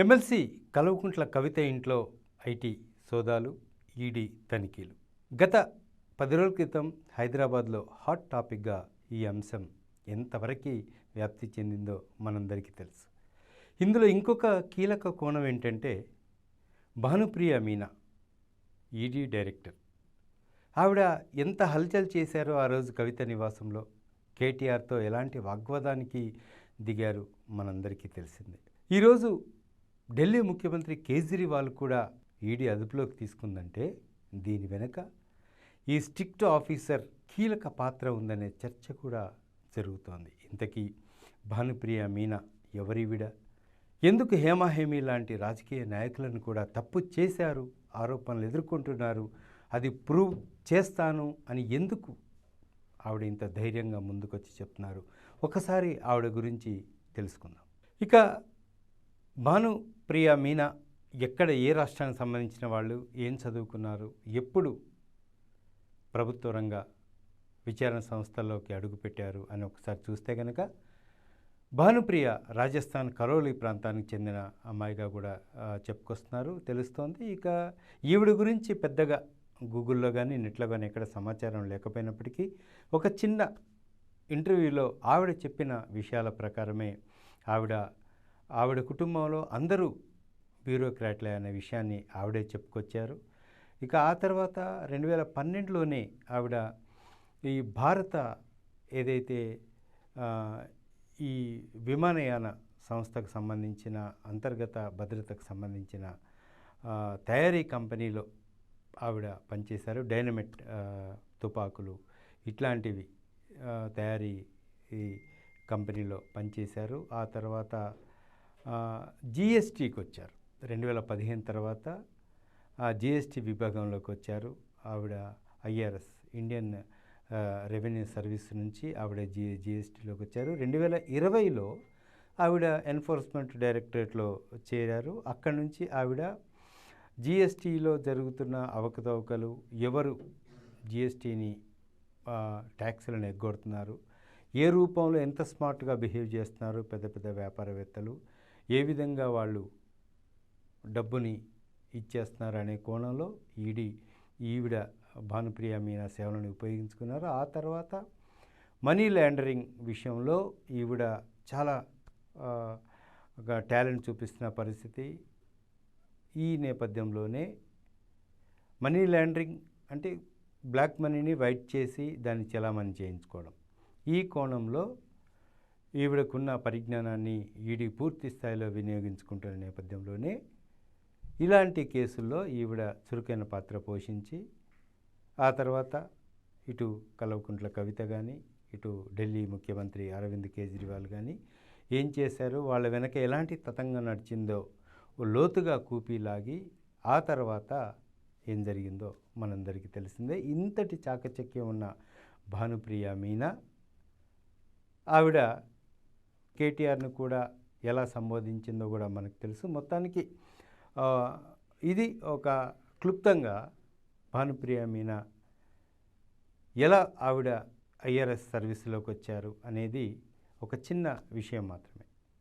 MLC Kalvakuntla Kavitha ఇంట్లో IT సోదాలు, ED తనిఖీలు. గత 10 రోజుల క్రితం హైదరాబాద్లో హాట్ టాపిక్గా ఈ అంశం ఎంతవరకు వ్యాప్తి చెందిందో మనందరికీ తెలుసు. ఇందులో ఇంకొక కీలక కోణం ఏంటంటే, భానుప్రియ మీనా ఈడీ డైరెక్టర్. ఆవిడ ఎంత హల్చల్ చేశారో ఆ రోజు కవిత నివాసంలో, కేటీఆర్తో ఎలాంటి వాగ్వాదానికి దిగారు మనందరికీ తెలిసిందే. ఈరోజు ఢిల్లీ ముఖ్యమంత్రి కేజ్రీవాల్ కూడా ఈడీ అదుపులోకి తీసుకుందంటే దీని వెనుక ఈ స్ట్రిక్ట్ ఆఫీసర్ కీలక పాత్ర ఉందనే చర్చ కూడా జరుగుతోంది. ఇంతకీ భానుప్రియ మీనా ఎవరివిడ? ఎందుకు హేమాహేమి లాంటి రాజకీయ నాయకులను కూడా తప్పు చేశారు, ఆరోపణలు ఎదుర్కొంటున్నారు, అది ప్రూవ్ చేస్తాను అని ఎందుకు ఆవిడ ఇంత ధైర్యంగా ముందుకొచ్చి చెప్తున్నారు? ఒకసారి ఆవిడ గురించి తెలుసుకుందాం. ఇక భానుప్రియ మీనా ఎక్కడ, ఏ రాష్ట్రానికి సంబంధించిన వాళ్ళు, ఏం చదువుకున్నారు, ఎప్పుడు ప్రభుత్వ రంగ విచారణ సంస్థల్లోకి అడుగుపెట్టారు అని ఒకసారి చూస్తే కనుక, భానుప్రియ రాజస్థాన్ కరోలి ప్రాంతానికి చెందిన అమ్మాయిగా కూడా చెప్పుకొస్తున్నారు, తెలుస్తోంది. ఇక ఈవిడ గురించి పెద్దగా గూగుల్లో కానీ నెట్లో కానీ ఎక్కడ సమాచారం లేకపోయినప్పటికీ ఒక చిన్న ఇంటర్వ్యూలో ఆవిడ చెప్పిన విషయాల ప్రకారమే ఆవిడ కుటుంబంలో అందరూ బ్యూరోక్రాట్లే అనే విషయాన్ని ఆవిడే చెప్పుకొచ్చారు. ఇక ఆ తర్వాత 2012లోనే ఆవిడ ఈ భారత ఏదైతే ఈ విమానయాన సంస్థకు సంబంధించిన అంతర్గత భద్రతకు సంబంధించిన తయారీ కంపెనీలో ఆవిడ పనిచేశారు. డైనమైట్ తుపాకులు ఇట్లాంటివి తయారీ ఈ కంపెనీలో పనిచేశారు. ఆ తర్వాత జిఎస్టీకి వచ్చారు. 2015 తర్వాత జిఎస్టీ విభాగంలోకి వచ్చారు. ఆవిడ ఐఆర్ఎస్ ఇండియన్ రెవెన్యూ సర్వీస్ నుంచి ఆవిడ జిఎస్టీలోకి వచ్చారు. 2020లో ఆవిడ ఎన్ఫోర్స్మెంట్ డైరెక్టరేట్లో చేరారు. అక్కడి నుంచి ఆవిడ జిఎస్టీలో జరుగుతున్న అవకతవకలు, ఎవరు జిఎస్టీని ట్యాక్సులను ఎగ్గొడుతున్నారు, ఏ రూపంలో ఎంత స్మార్ట్గా బిహేవ్ చేస్తున్నారు పెద్ద పెద్ద వ్యాపారవేత్తలు, ఏ విధంగా వాళ్ళు డబ్బుని ఇచ్చేస్తున్నారు అనే కోణంలో ఈవిడ భానుప్రియ మీనా సేవలను ఉపయోగించుకున్నారు. ఆ తర్వాత మనీ లాండరింగ్ విషయంలో ఈవిడ చాలా టాలెంట్ చూపిస్తున్న పరిస్థితి. ఈ నేపథ్యంలోనే మనీ లాండరింగ్ అంటే బ్లాక్ మనీని వైట్ చేసి దాన్ని చలామణి చేయించుకోవడం, ఈ కోణంలో ఈవిడకున్న పరిజ్ఞానాన్ని ఈడీ పూర్తి స్థాయిలో వినియోగించుకుంటున్న నేపథ్యంలోనే ఇలాంటి కేసుల్లో ఈవిడ చురుకైన పాత్ర పోషించి, ఆ తర్వాత ఇటు కల్వకుంట్ల కవిత కానీ, ఇటు ఢిల్లీ ముఖ్యమంత్రి అరవింద్ కేజ్రీవాల్ కానీ ఏం చేశారు, వాళ్ళ వెనక ఎలాంటి తతంగం నడిచిందో లోతుగా కూపీలాగి ఆ తర్వాత ఏం జరిగిందో మనందరికీ తెలిసిందే. ఇంతటి చాకచక్యం ఉన్న భానుప్రియ మీనా ఆవిడ కేటీఆర్ను కూడా ఎలా సంబోధించిందో కూడా మనకు తెలుసు. మొత్తానికి ఇది ఒక క్లుప్తంగా భానుప్రియ మీనా ఎలా ఆవిడ ఐఆర్ఎస్ సర్వీసులోకి వచ్చారు అనేది ఒక చిన్న విషయం మాత్రమే.